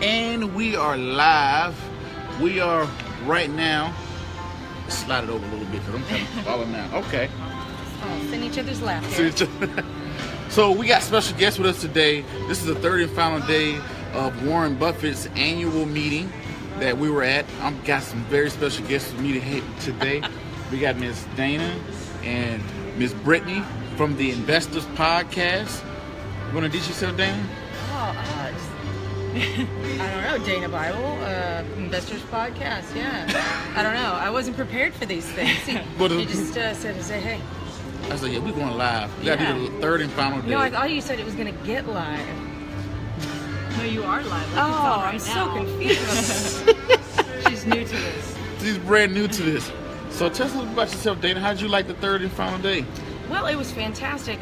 And we are live. We are right now. Slide it over a little bit because I'm kind of falling now. Okay. Oh, send each other's laughter. So we got special guests with us today. This is the third and final day of Warren Buffett's annual meeting that we were at. I've got some very special guests with me today. We got Miss Dana and Miss Brittany from the Investors Podcast. You want to introduce yourself, Dana? I don't know, Dana Bible, Investors Podcast, yeah. I don't know, I wasn't prepared for these things. You just said, hey. I said, yeah, we're going live. We got to do the third and final day. No, I thought you said it was going to get live. No, you are live. I'm so confused. She's new to this. She's brand new to this. So tell us a little about yourself, Dana. How did you like the third and final day? Well, it was fantastic.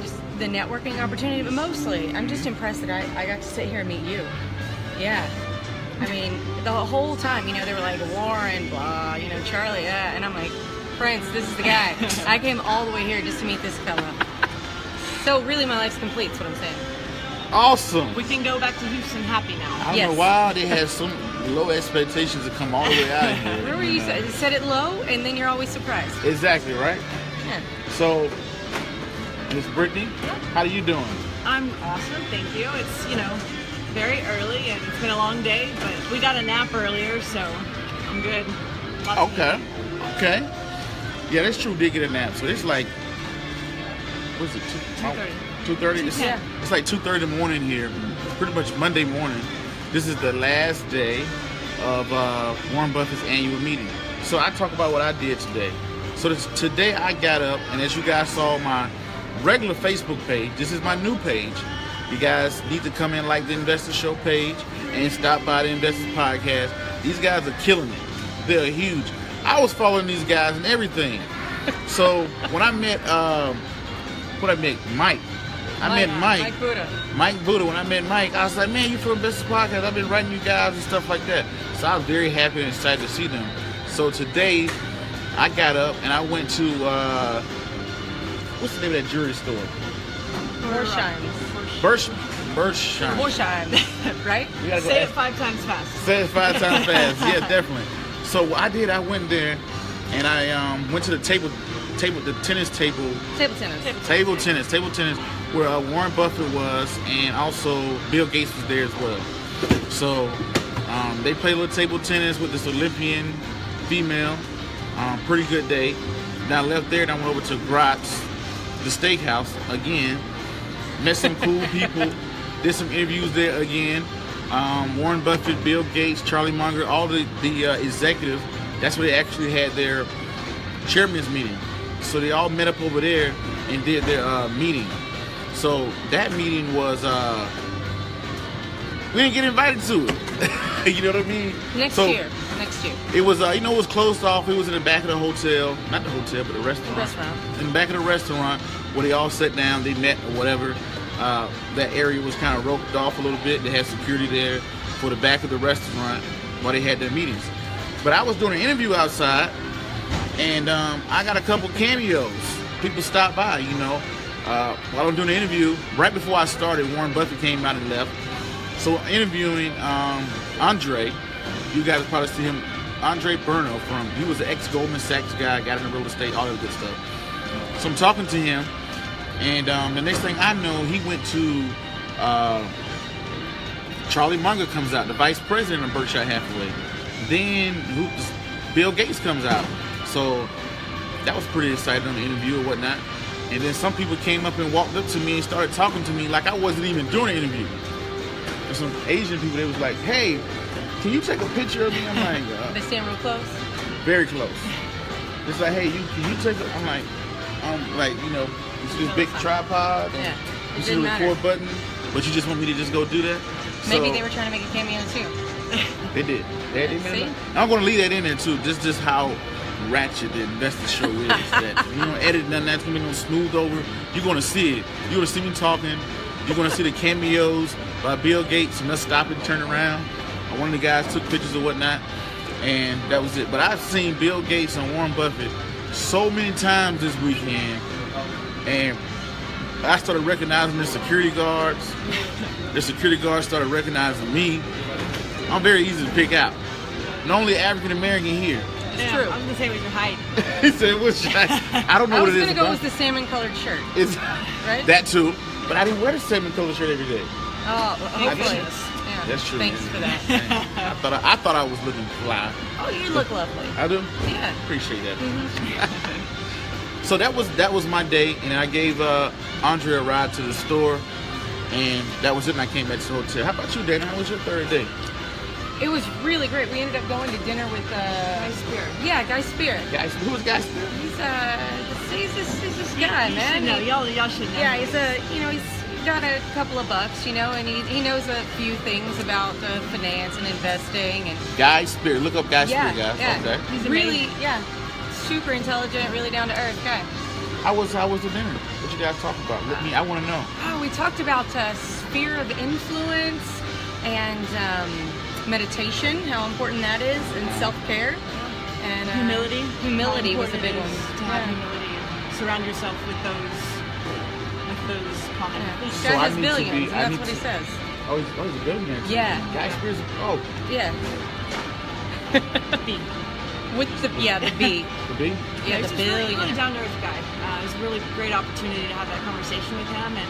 Just the networking opportunity, but mostly, I'm just impressed that I got to sit here and meet you. Yeah. I mean, the whole time, they were like, Warren, blah, Charlie, yeah. And I'm like, Prince, this is the guy. I came all the way here just to meet this fella. So really, my life's complete, is what I'm saying. Awesome. We can go back to Houston happy now. I don't know why they had some low expectations to come all the way out here. Remember you said it low, and then you're always surprised. Exactly, right? Yeah. So, Miss Brittany, how are you doing? I'm awesome, thank you. It's, very early, and it's been a long day, but we got a nap earlier, so I'm good. Okay. Yeah, that's true. Did get a nap. So it's like, what is it? 2:30. Yeah. It's like 2:30 in the morning here. Pretty much Monday morning. This is the last day of Warren Buffett's annual meeting. So I talk about what I did today. So today I got up, and as you guys saw my regular Facebook page, this is my new page. You guys need to come in, like the Investor Show page, and stop by the Investors Podcast. These guys are killing it. They're huge. I was following these guys and everything. So when I met, Mike. Mike Buddha. When I met Mike, I was like, man, you from Investors Podcast? I've been writing you guys and stuff like that. So I was very happy and excited to see them. So today, I got up and I went to, what's the name of that jewelry store? Bershheim, right? Say it 5 times fast. Say it 5 times fast. Yeah, definitely. So what I did, I went there and I went to the table tennis, where Warren Buffett was, and also Bill Gates was there as well. So they played a little table tennis with this Olympian female. Pretty good day. Then I left there and I went over to Grotz, the steakhouse again. Met some cool people. Did some interviews there again. Warren Buffett, Bill Gates, Charlie Munger, all the executives. That's where they actually had their chairman's meeting. So they all met up over there and did their meeting. So that meeting was, we didn't get invited to it. You know what I mean? Next year. It was, it was closed off. It was in the back of the hotel. Not the hotel, but the restaurant. In the back of the restaurant where they all sat down, they met or whatever. That area was kind of roped off a little bit. They had security there for the back of the restaurant while they had their meetings. But I was doing an interview outside, and I got a couple cameos. People stopped by, while I'm doing the interview. Right before I started, Warren Buffett came out and left. So interviewing Andre, you guys probably see him, Andre Berno he was an ex-Goldman Sachs guy, got into real estate, all that good stuff. So I'm talking to him, and the next thing I know, he went to Charlie Munger comes out, the vice president of Berkshire Hathaway. Then Bill Gates comes out. So that was pretty exciting on the interview or whatnot. And then some people came up and walked up to me and started talking to me like I wasn't even doing an interview. There's some Asian people, they was like, hey, can you take a picture of me? I'm like, They stand real close? Very close. It's like, hey, can you take a, I'm like, you see this big tripod? Yeah. You see the record button, but you just want me to just go do that? Maybe they were trying to make a cameo too. They did. I'm going to leave that in there too. Just how ratchet the Investor Show is. That edit nothing. That's going to be no smooth over. You're going to see it. You're going to see me talking. You're going to see the cameos by Bill Gates and us stop and turn around. One of the guys took pictures or whatnot, and that was it. But I've seen Bill Gates and Warren Buffett so many times this weekend, and I started recognizing the security guards. The security guards started recognizing me. I'm very easy to pick out. The only African American here. It's true. I'm gonna say with your height. He said, "What's that?" I don't know I what was it is. gonna go with the salmon-colored shirt. It's Right? that too, but I didn't wear the salmon color shirt every day. Oh, well, hopefully. goodness. Yeah. That's true. Thanks for that. I thought I was looking fly. Oh, you look lovely. I do. Yeah. Appreciate that. So that was my day, and I gave Andre a ride to the store, and that was it. And I came back to the hotel. How about you, Dana? How was your third day? It was really great. We ended up going to dinner with Guy Spear. Yeah, Guy Spear. Guys, who was Guy Spear? He's this guy, You man. should know. Y'all should know. Yeah, he's got a couple of bucks, and he knows a few things about finance and investing and Guy Spear. Look up Guy yeah, Spear, guys. yeah. Okay. He's really, amazing. yeah, super intelligent, really down to earth guy. How was the dinner? What you guys talk about? I want to know. Oh, we talked about sphere of influence and meditation, how important that is, and self-care, and Humility. Humility How was a big one. important it is to have humility and surround yourself with those common. Yeah. This So guy I has need to billions, be- and I that's need what he to- says. Oh, he's a billionaire. too. Yeah. Guy Spear's. Oh, Yeah. B. With the B. the B. Yeah, He's the just really billion. down to earth guy. It was a really great opportunity to have that conversation with him and.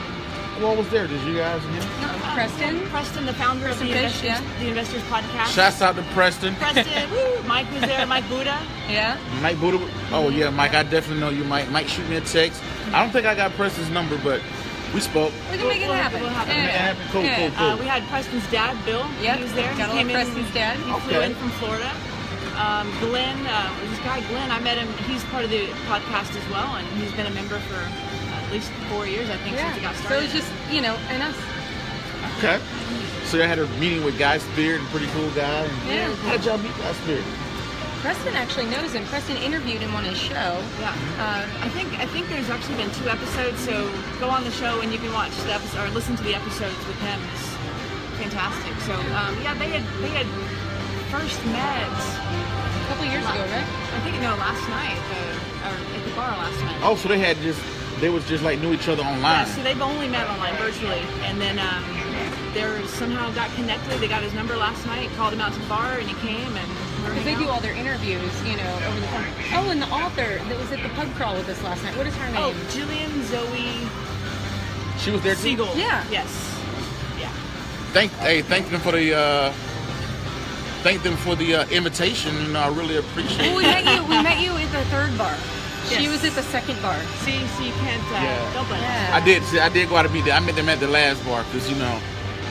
What was there? Did you guys hear? No, Preston. Preston, the founder Preston of the Fish, Investors, the Investors Podcast. Shouts out to Preston. Preston, woo! Mike was there. Mike Buddha. Yeah. Mike Buddha. Oh yeah, Mike. I definitely know you. Mike, shoot me a text. I don't think I got Preston's number, but we spoke. We can make it happen. We'll have it. Yeah. Cool, Yeah. cool. We had Preston's dad, Bill. Yep. He was there. Gotta He love came in. Preston's dad. He flew Okay. in from Florida. Glenn, this guy Glenn, I met him. He's part of the podcast as well, and he's been a member for at least 4 years, I think, Yeah. since he got So started. it's just, and us. Okay. So I had a meeting with Guy Spear, and pretty cool guy. And Yeah. How did y'all meet Guy Spear? Preston actually knows him. Preston interviewed him on his show. Yeah. I think there's actually been 2 episodes, so go on the show and you can watch the episode or listen to the episodes with him. It's fantastic. So yeah, they had first met A couple years ago, right? I think last night or at the bar last night. Oh, so they was just like knew each other Yeah, online. so they've only met online virtually, and then they somehow got connected. They got his number last night, called him out to the bar, and he came and. Because they do all their interviews, over the phone. Oh, and the author that was at the pub crawl with us last night. What is her name? Oh, Jillian Zoe She was there too. Siegel. Yeah. Yes. Yeah. Thank them for the invitation, and I really appreciate Well, it. we met you at the third bar. She Yes. was at the second bar. See, so you can't Yeah. don't blame us. Yeah. I did go out to meet them. I met them at the last bar because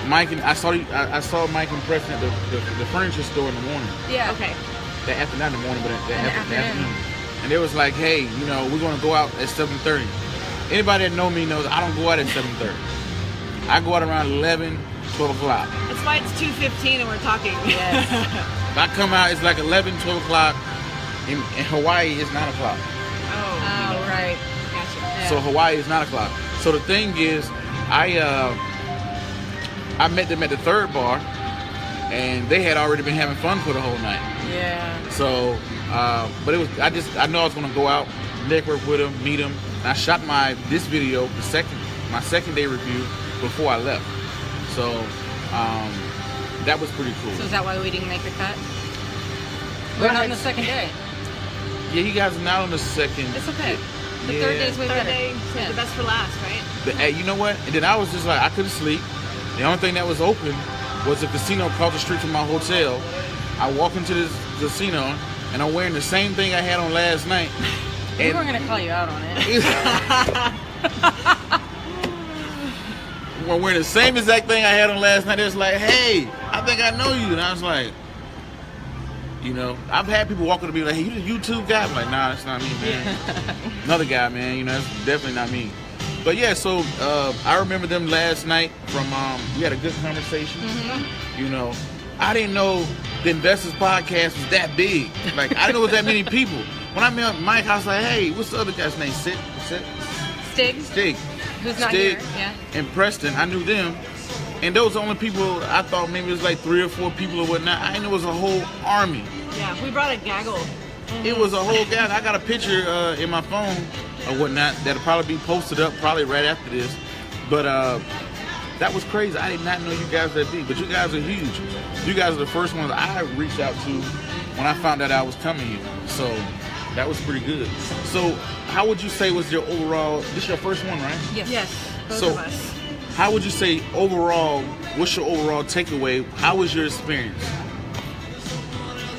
Mike and I saw Mike and Preston at the furniture store in the morning. Yeah. Okay. Not in the morning, but the afternoon. afternoon. And they was like, hey, we're gonna go out at 7:30. Anybody that know me knows I don't go out at 7:30. I go out around 11, 12 o'clock. That's why it's 2:15 and we're talking. Yes. If I come out, it's like 11, 12 o'clock. In Hawaii, it's 9 o'clock. Oh, right. Gotcha. Yeah. So Hawaii is 9 o'clock. So the thing is, I met them at the third bar, and they had already been having fun for the whole night. Yeah. So, but it was I know I was gonna go out, network with them, meet them. And I shot my second day review before I left. So that was pretty cool. So is that why we didn't make the cut? We're not on the second day. Yeah, you guys are not on the second. It's okay. The Yeah. third day's way Third better. day, Yeah. the best for last, right? But, hey, you know what? And then I was just like, I couldn't sleep. The only thing that was open was a casino across the street from my hotel. I walk into this casino, and I'm wearing the same thing I had on last night. We weren't gonna call you out on it. We're wearing the same exact thing I had on last night. It's like, hey, I think I know you. And I was like, I've had people walk up to me like, hey, you the YouTube guy? I'm like, nah, that's not me, man. Another guy, man. That's definitely not me. But yeah, so I remember them last night from, we had a good conversation. Mm-hmm. I didn't know the Investors Podcast was that big. Like, I didn't know it was that many people. When I met Mike, I was like, hey, what's the other guy's name? Stig. Who's not Stig here. Yeah. and Preston. I knew them. And those were the only people. I thought maybe it was like 3 or 4 people or whatnot. I didn't know it was a whole army. Yeah, we brought a gaggle. It was a whole gang. I got a picture in my phone or whatnot. That'll probably be posted up probably right after this. But that was crazy. I did not know you guys that big, but you guys are huge. You guys are the first ones I reached out to when I found out I was coming here. So that was pretty good. So how would you say was your overall, this is your first one, right? Yes. Both So- of us. How would you say overall, what's your overall takeaway? How was your experience?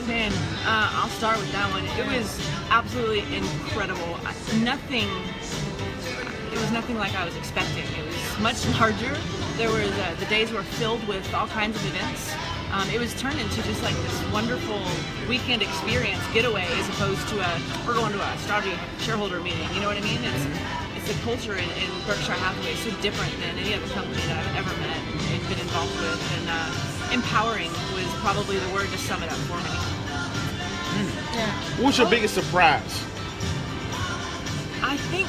Man, I'll start with that one. It was absolutely incredible. It was nothing like I was expecting. It was much larger. There was the days were filled with all kinds of events. It was turned into just like this wonderful weekend experience getaway, as opposed to we're going to a shareholder meeting. You know what I mean? It's the culture in Berkshire Hathaway is so different than any other company that I've ever met and been involved with. And empowering was probably the word to sum it up for me. Yeah. What's your biggest surprise? I think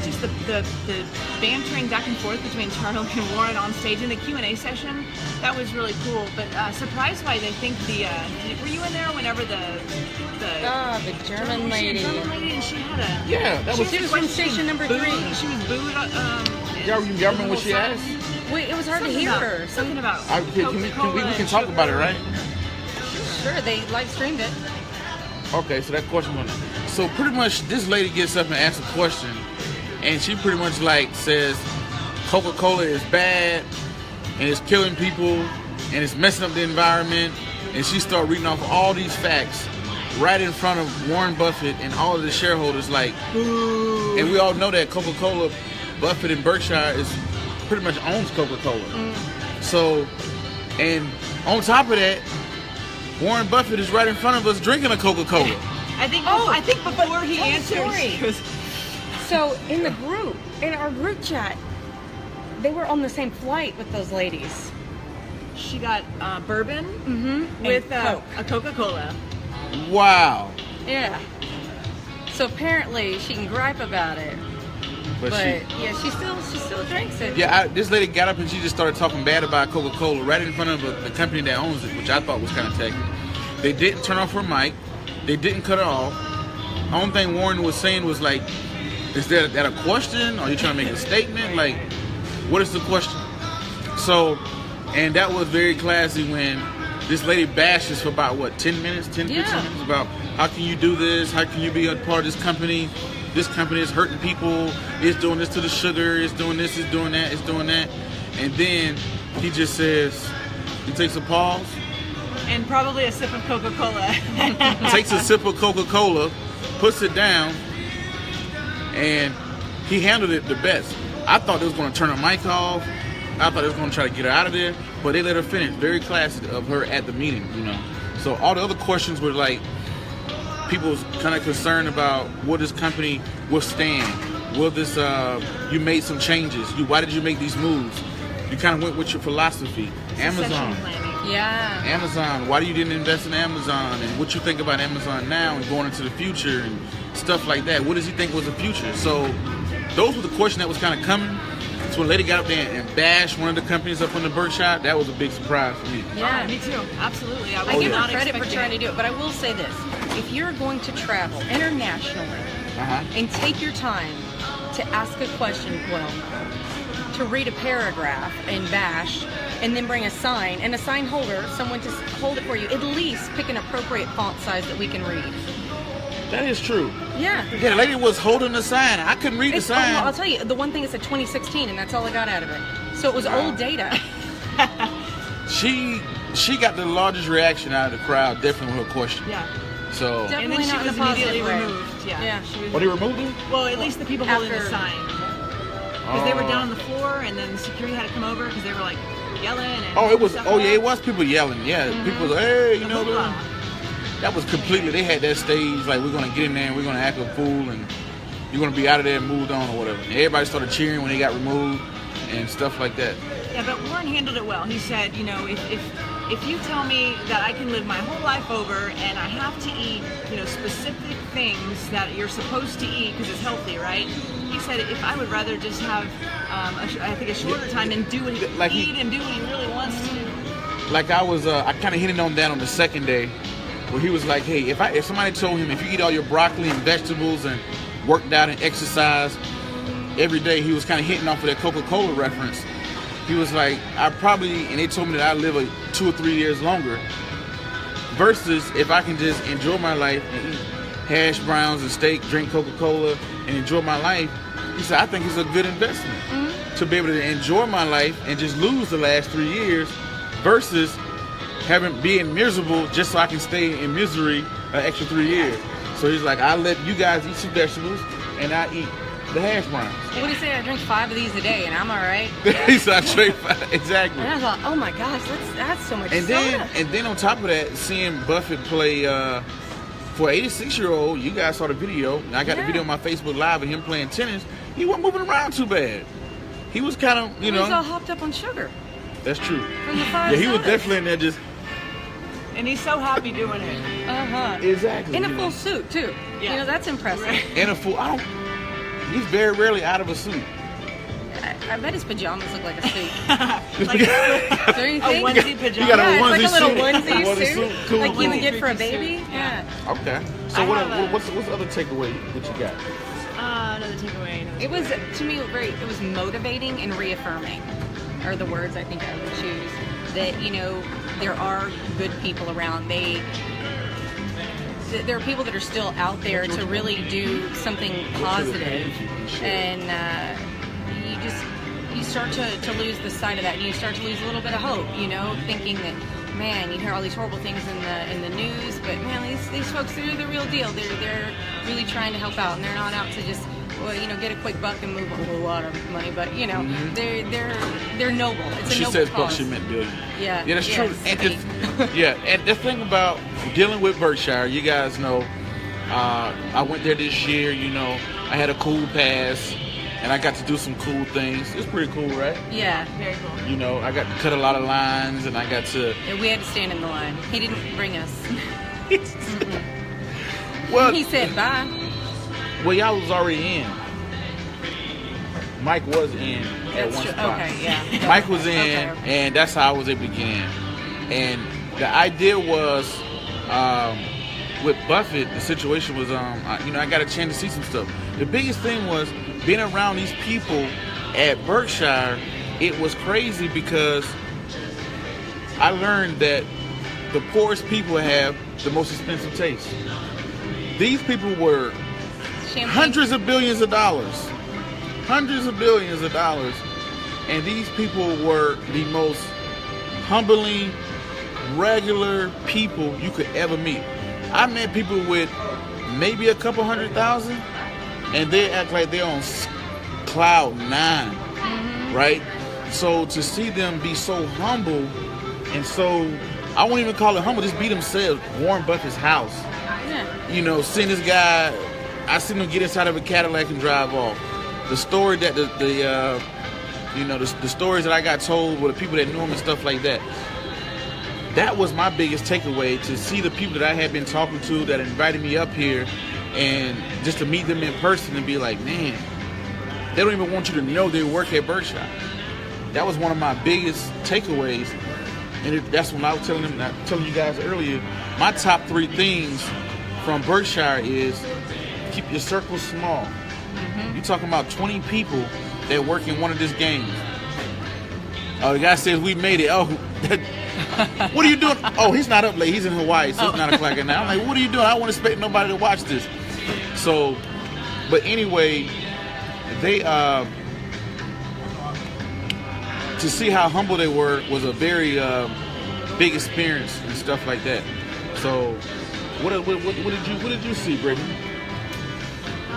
just the bantering back and forth between Charlie and Warren on stage in the Q&A session, that was really cool. But surprise-wise, I think were you in there whenever the German lady. German lady, and she had a Yeah, that was. She was from station number 3. She was booed. Y'all remember what she asked? Wait, it was hard to hear her. Something about We can talk about it, right? Sure, they live streamed it. Okay, so that question was. So pretty much, this lady gets up and asks a question, and she pretty much like says, Coca-Cola is bad, and it's killing people, and it's messing up the environment, and she started reading off all these facts right in front of Warren Buffett and all of the shareholders, like, ooh. And we all know that Coca-Cola, Buffett and Berkshire is pretty much owns Coca-Cola. So, and on top of that, Warren Buffett is right in front of us drinking a Coca-Cola. I think before he answered, she was, So in our group chat, they were on the same flight with those ladies. she got bourbon with a Coca-Cola. Wow. Yeah. So apparently she can gripe about it, but yeah, she still drinks it. Yeah, this lady got up and she just started talking bad about Coca-Cola right in front of the company that owns it, which I thought was kind of tacky. They didn't turn off her mic. They didn't cut her off. The only thing Warren was saying was like, is that a question? Are you trying to make a statement? Like, what is the question? So, and that was very classy when this lady bashes for about, 10 minutes, 10, 15 minutes about how can you do this? How can you be a part of this company? This company is hurting people. It's doing this to the sugar. It's doing this. It's doing that. It's doing that. And then he just says, he takes a pause. And probably a sip of Coca-Cola. Takes a sip of Coca-Cola, puts it down, and he handled it the best. I thought they was going to turn her mic off. I thought they was going to try to get her out of there, but they let her finish. Very classy of her at the meeting, you know. So all the other questions were like, people was kind of concerned about will this company withstand? Will this, you made some changes. Why did you make these moves? You kind of went with your philosophy. Amazon. Yeah. Amazon, why you didn't invest in Amazon, and what you think about Amazon now and going into the future and stuff like that. What does he think was the future? So those were the questions that was kind of coming. So when a lady got up there and bashed one of the companies up on the Berkshire, that was a big surprise for me. Yeah, me too. Absolutely. I give her credit for trying to do it, but I will say this. If you're going to travel internationally and take your time to ask a question, to read a paragraph and bash, and then bring a sign and a sign holder, someone to hold it for you, at least pick an appropriate font size that we can read. That is true. Yeah. Yeah, the lady was holding the sign. I couldn't read the sign. Well, I'll tell you, the one thing is said 2016, and that's all I got out of it. So it was old data. She got the largest reaction out of the crowd, definitely with her question. Yeah. So. Definitely and then not she in was a positive immediately way. removed. Yeah. She was, What, they removed her? well, at least the people holding the After- sign. Because they were down on the floor, and then security had to come over because they were like yelling and. It was people yelling. Yeah, people was, hey, you know, Hoopla. that was completely, they had that stage, like, we're going to get in there and we're going to act a fool and you're going to be out of there and moved on or whatever. And everybody started cheering when they got removed and stuff like that. Yeah, but Warren handled it well. He said, you know, if you tell me that I can live my whole life over and I have to eat, you know, specific things that you're supposed to eat because it's healthy, right? He said if I would rather just have, I think a shorter time and do what he Like eat and do what he really wants to. Like I was, I kind of hit it on that on the second day, where he was like, hey, if somebody told him if you eat all your broccoli and vegetables and worked out and exercised every day. He was kind of hitting off of that Coca-Cola reference. He was like, and they told me that I live 2 or 3 years longer, versus if I can just enjoy my life and eat hash browns and steak, drink Coca-Cola, and enjoy my life. He said, I think it's a good investment to be able to enjoy my life and just lose the last 3 years versus being miserable just so I can stay in misery an extra 3 years. So he's like, I let you guys eat some vegetables and I eat the hash browns. What do you say? I drink 5 of these a day and I'm all right. He said, I drink 5. Exactly. And I thought, oh my gosh, that's so much and soda. then on top of that, seeing Buffett play for an 86-year-old, you guys saw the video. And I got the video on my Facebook Live of him playing tennis. He wasn't moving around too bad. He was kind of, He was all hopped up on sugar. That's true. From the 5 Yeah, he was sodas. definitely in there just. And he's so happy doing it. Exactly. In a full suit too. Yeah. You know, that's impressive. In a full. He's very rarely out of a suit. I bet his pajamas look like a suit. Like Don't you a think? onesie pajama. You got a Yeah, onesie it's like a little suit. onesie Onesie suit, suit, cool, like you cool. would get for a Onesie baby. suit, Yeah. Okay. So what's the other takeaway that you got? Another takeaway. It was, to me, it was motivating and reaffirming are the words I think I would choose. That, you know, there are good people around. There are people that are still out there to really do something positive. And you start to lose the sight of that, and you start to lose a little bit of hope, you know, thinking that, man, you hear all these horrible things in the news, but man, these folks, they're the real deal. They're really trying to help out, and they're not out to just, well, you know, get a quick buck and move a whole lot of money. But you know, they're noble. It's a She noble says cause. buck, she meant billion. Yeah, that's true. And it's, and the thing about dealing with Berkshire, you guys know, I went there this year. You know, I had a cool pass, and I got to do some cool things. It's pretty cool, right? yeah, very cool. You know, I got to cut a lot of lines, and I got to. Yeah, we had to stand in the line. He didn't bring us. Well, He said bye. well, y'all was already in. Mike was in at That's one true. spot. Okay, yeah. Mike was in, Okay. and that's how I was able to get in. And the idea was, with Buffett, the situation was, I got a chance to see some stuff. The biggest thing was being around these people at Berkshire. It was crazy because I learned that the poorest people have the most expensive taste. These people were Champagne. hundreds of billions of dollars. And these people were the most humbling, regular people you could ever meet. I met people with maybe a couple 100,000, and they act like they're on cloud 9, right? So to see them be so humble and so, I won't even call it humble, just be themselves. Warren Buffett's house. Yeah. You know, seeing this guy, I seen him get inside of a Cadillac and drive off. The story that the stories that I got told with the people that knew him and stuff like that. That was my biggest takeaway, to see the people that I had been talking to that invited me up here, and just to meet them in person and be like, man, they don't even want you to know they work at Berkshire. That was one of my biggest takeaways, and that's when I was telling you guys earlier. My top 3 things from Berkshire is keep your circle small. You're talking about 20 people that work in one of these games. Oh, the guy says we made it. Oh, what are you doing? Oh, he's not up late. He's in Hawaii, so it's 9 o'clock at night. I'm like, what are you doing? I don't want to expect nobody to watch this. So, but anyway, they to see how humble they were was a very big experience and stuff like that. So, what did you see, Brittany?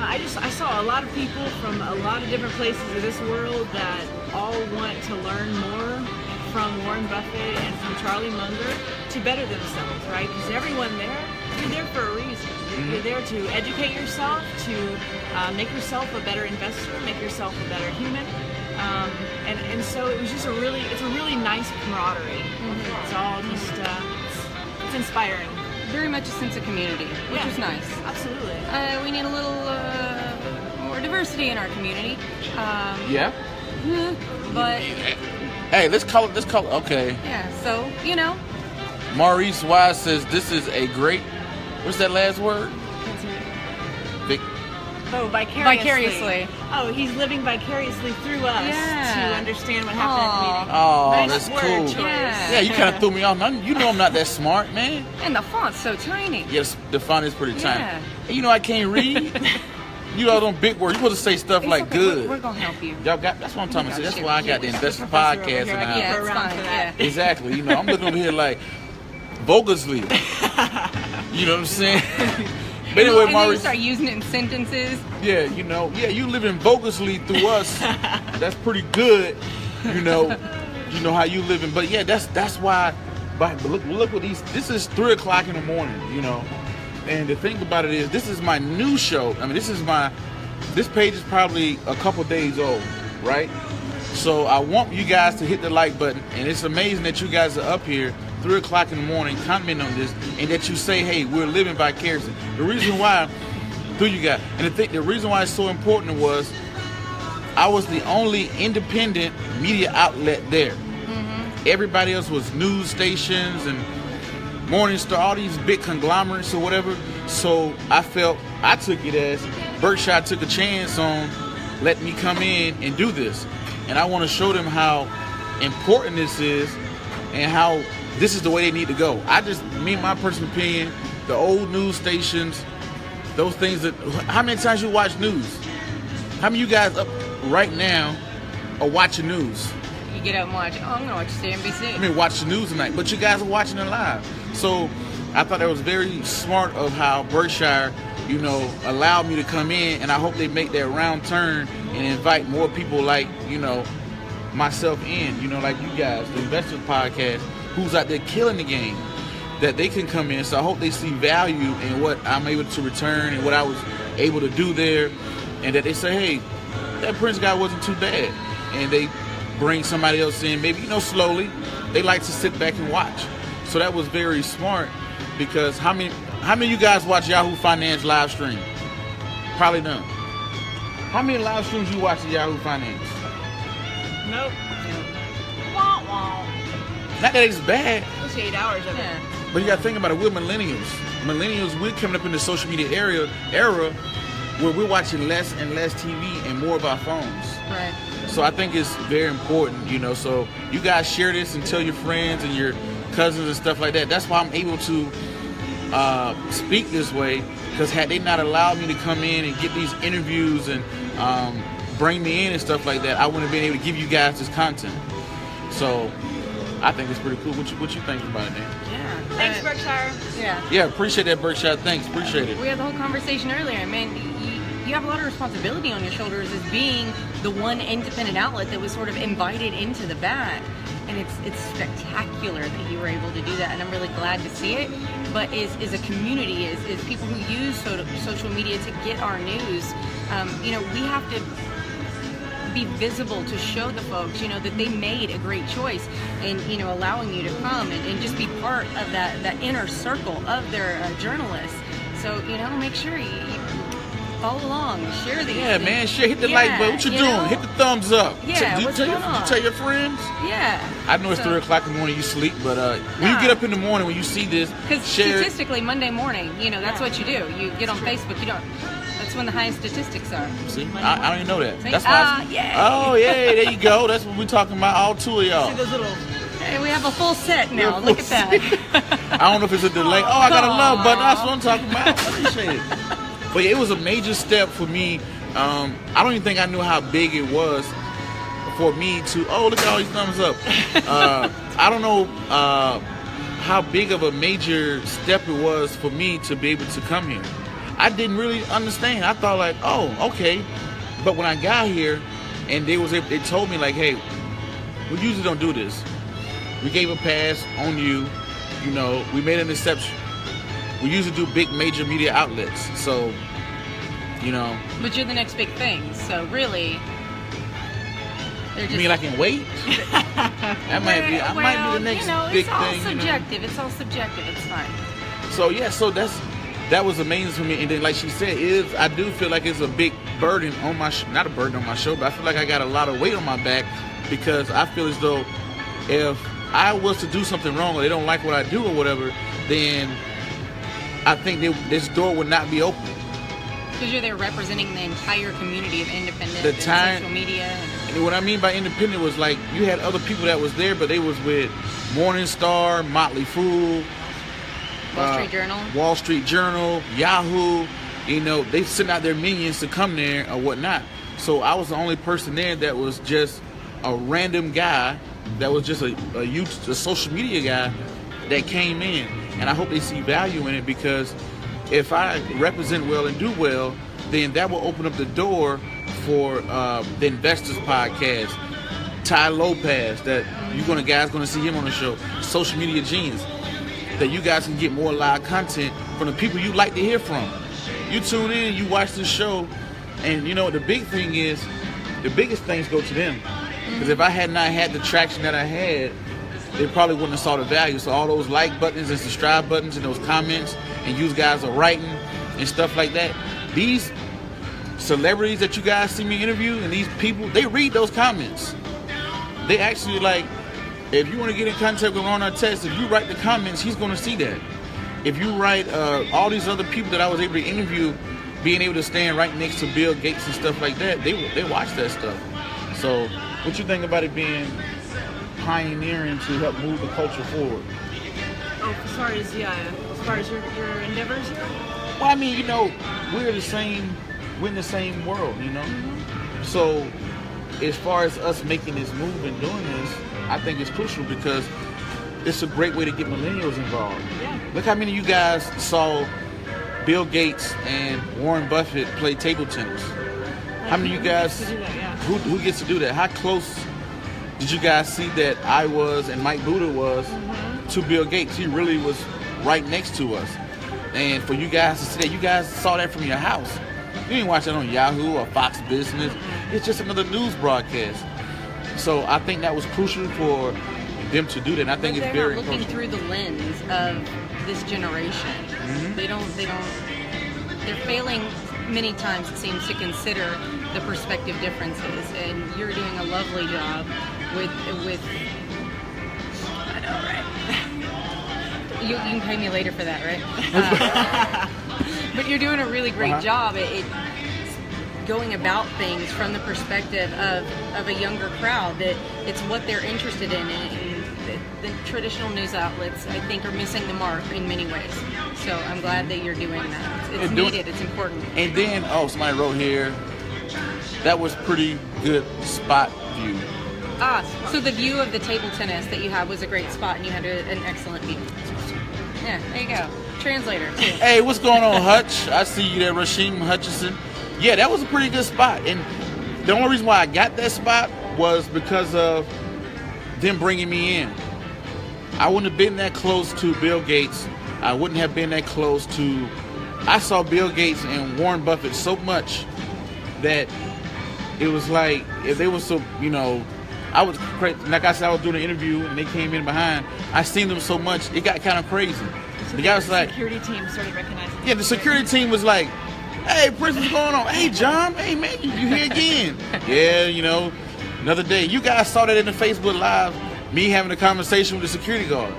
I saw a lot of people from a lot of different places of this world that all want to learn more from Warren Buffett and from Charlie Munger to better themselves, right? Because everyone there, you're there for a reason. You're there to educate yourself, to make yourself a better investor, make yourself a better human. And so it was just it's a really nice camaraderie. It's all just, it's inspiring. Very much a sense of community, which is nice. Absolutely. We need a little more diversity in our community. Yeah. But Hey, let's call it. Okay. yeah, so you know, Maurice Wise says this is a great. What's that last word? Oh, vicariously. Vicariously. Oh, he's living vicariously through us Yeah. to understand what happened at the meeting. Oh, Nice that's word cool. choice. Yeah, you kind of threw me off. You know I'm not that smart, man. And the font's so tiny. Yes, the font is pretty tiny. Yeah. And you know I can't read. You all them big words. You're supposed to say stuff It's like okay. good. We're gonna help you. Y'all got. That's what I'm talking about. See, that's why I got the Investor Professor over Podcast here, in I the can't Yeah, house. go it's around fine. for that. Yeah. Exactly. You know, I'm looking over here like Vogelsley. You know what I'm saying? But anyway, and then you Maurice. start using it in sentences. Yeah, you know, you living bogusly through us. That's pretty good. You know how you living. But yeah, that's why. But look what these. This is 3 o'clock in the morning. You know, and the thing about it is, this is my new show. I mean, this page is probably a couple days old, right? So I want you guys to hit the like button, and it's amazing that you guys are up here 3 o'clock in the morning commenting on this, and that you say, hey, we're living vicariously. The reason why, through you guys, and the reason why it's so important was I was the only independent media outlet there. Everybody else was news stations and Morning Star, all these big conglomerates or whatever. So I took it as Berkshire took a chance on letting me come in and do this. And I want to show them how important this is and how this is the way they need to go. Me, my personal opinion, the old news stations, those things how many times you watch news? How many of you guys up right now are watching news? You get up and watch. Oh, I'm gonna watch CNBC. I mean, watch the news tonight, but you guys are watching it live. So I thought that was very smart of how Berkshire, allowed me to come in, and I hope they make that round turn and invite more people like, myself in, like you guys, the Investors Podcast, who's out there killing the game, that they can come in. So I hope they see value in what I'm able to return and what I was able to do there, and that they say, hey, that Prince guy wasn't too bad, and they bring somebody else in, maybe, slowly. They like to sit back and watch. So that was very smart, because how many of you guys watch Yahoo Finance live stream? Probably none. How many live streams you watch at Yahoo Finance? Nope. Wah, wah. Not that it's bad, It's 8 hours of it. Yeah. but you got to think about it. We're millennials. We're coming up in the social media era where we're watching less and less TV and more of our phones. Right. So I think it's very important, so you guys share this and tell your friends and your cousins and stuff like that. That's why I'm able to speak this way, because had they not allowed me to come in and get these interviews and bring me in and stuff like that, I wouldn't have been able to give you guys this content. So I think it's pretty cool. What you think about it, Dan? Yeah. Thanks, Berkshire. Yeah. Yeah, appreciate that, Berkshire. Thanks, appreciate it. We had the whole conversation earlier. Man, you have a lot of responsibility on your shoulders as being the one independent outlet that was sort of invited into the bag. And it's spectacular that you were able to do that, and I'm really glad to see it. But is a community, is people who use social media to get our news, we have to be visible to show the folks, that they made a great choice in, allowing you to come and just be part of that inner circle of their journalists. So, make sure you follow along, share these. Yeah, man, share, hit the like button. What you doing? Hit the thumbs up. Yeah, Do you what's tell going on? You tell your friends? Yeah. I know it's 3 o'clock in the morning, you sleep, but when you get up in the morning, when you see this, Because share it. statistically, Monday morning, that's what you do. You get on Facebook, that's when the highest statistics are. See, I don't even know that. See? That's why. Yay. Oh, yeah, there you go. That's what we're talking about, all two of y'all. See those little... Hey, we have a full set now. Yeah, Look at full that. I don't know if it's a delay. Oh, I got a love button. That's what I'm talking about. I appreciate it. But yeah, it was a major step for me. I don't even think I knew how big it was for me to, look at all these thumbs up. I don't know how big of a major step it was for me to be able to come here. I didn't really understand. I thought like, okay. But when I got here and they told me like, hey, we usually don't do this. We gave a pass on you, we made an exception. We usually do big major media outlets. So, But you're the next big thing, so really, they're just... You mean I can wait? I might be the next big it's all thing. subjective. It's all subjective. It's fine. So yeah, that was amazing for me. And then, like she said, I do feel like it's a big burden on my not a burden on my shoulder, but I feel like I got a lot of weight on my back, because I feel as though if I was to do something wrong or they don't like what I do or whatever, then I think this door would not be open. Because you're there representing the entire community of independent The and time- social media. And what I mean by independent was like you had other people that was there, but they was with Morning Star, Motley Fool, Wall Street Journal, Yahoo. You know, they sent out their minions to come there or whatnot. So I was the only person there that was just a random guy that was just a social media guy that came in. And I hope they see value in it, because if I represent well and do well, then that will open up the door for the Investors Podcast, Ty Lopez, that guys gonna see him on the show, Social Media Genius, that you guys can get more live content from the people you like to hear from. You tune in, you watch this show, and you know the biggest things go to them. Because if I had not had the traction that I had, they probably wouldn't have saw the value. So all those like buttons and subscribe buttons and those comments and you guys are writing and stuff like that, these celebrities that you guys see me interview and these people, they read those comments. They actually, like, if you want to get in contact with Ron Artest, if you write the comments, he's going to see that. If you write all these other people that I was able to interview, being able to stand right next to Bill Gates and stuff like that, they watch that stuff. So what you think about it being pioneering to help move the culture forward? Oh, as far as your endeavors here? Well, I mean, you know, we're in the same world, you know? Mm-hmm. So as far as us making this move and doing this, I think it's crucial because it's a great way to get millennials involved. Yeah. Look how many of you guys saw Bill Gates and Warren Buffett play table tennis. How many of you guys, who gets to do that? How close did you guys see that I was and Mike Buddha was to Bill Gates? He really was right next to us. And for you guys to see that, you guys saw that from your house. You didn't watch that on Yahoo or Fox Business. It's just another news broadcast. So I think that was crucial for them to do that. And I think it's very looking crucial. through the lens of this generation. Mm-hmm. They're failing many times, it seems, to consider the perspective differences. And you're doing a lovely job with I know, right? You can pay me later for that, right? But you're doing a really great job at going about things from the perspective of a younger crowd, that it's what they're interested in. And the traditional news outlets, I think, are missing the mark in many ways. So I'm glad that you're doing that. It's needed. It's important. And then, somebody wrote here, that was pretty good spot view. So the view of the table tennis that you had was a great spot, and you had an excellent view. Yeah, there you go. Translator, too. Hey, what's going on, Hutch? I see you there, Rasheem Hutchison. Yeah, that was a pretty good spot. And the only reason why I got that spot was because of them bringing me in. I wouldn't have been that close to Bill Gates. I wouldn't have been that close to... I saw Bill Gates and Warren Buffett so much that it was like, if they were so, you know... I was crazy. Like I said, I was doing an interview and they came in behind. I seen them so much, it got kind of crazy. So the guy was like... security team started recognizing... Yeah, the security team was like, hey, Prince, what's going on? Hey, John, hey, man, you here again? Yeah, you know, another day. You guys saw that in the Facebook Live, me having a conversation with the security guard.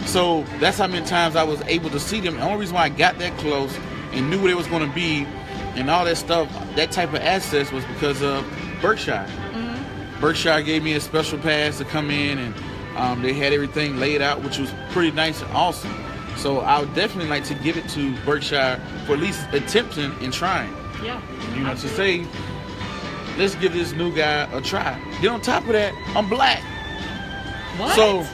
So that's how many times I was able to see them. The only reason why I got that close and knew what it was going to be and all that stuff, that type of access, was because of Berkshire. Mm-hmm. Berkshire gave me a special pass to come in, and they had everything laid out, which was pretty nice and awesome. So I would definitely like to give it to Berkshire for at least attempting and trying. Yeah. You know, to say, let's give this new guy a try. Then on top of that, I'm black. What? So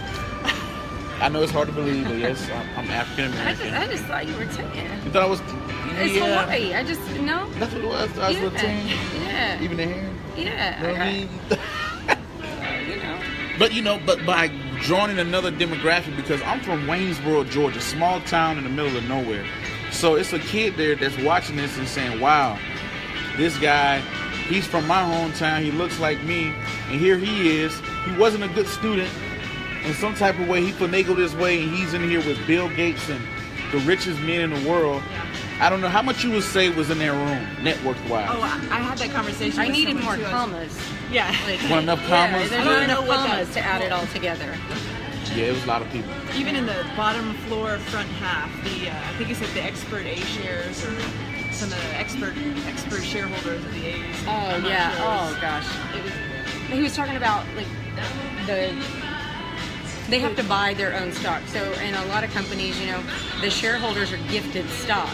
I know it's hard to believe, but yes, I'm African American. I just thought you were tan. You thought I was? It's Yeah. Hawaii. I just, no. That's what it was. I was a little tan. Yeah. Even the hair. Yeah. You know what I mean? You know. But you know, but by drawing in another demographic, because I'm from Waynesboro, Georgia, small town in the middle of nowhere. So it's a kid there that's watching this and saying, wow, this guy, he's from my hometown, he looks like me, and here he is. He wasn't a good student. In some type of way, he finagled his way, and he's in here with Bill Gates and the richest men in the world. I don't know how much you would say was in their room, network-wise. Oh, I had that conversation. I with needed someone more too. commas. Yeah. Like, Want enough commas? There's I not don't know enough what commas that- to add it all together. Yeah, it was a lot of people. Even in the bottom floor front half, the I think it's like the expert A shares or some of the expert shareholders of the A's. Oh I'm not yeah. sure. Oh gosh. He was talking about like they have to buy their own stock. So in a lot of companies, you know, the shareholders are gifted stock.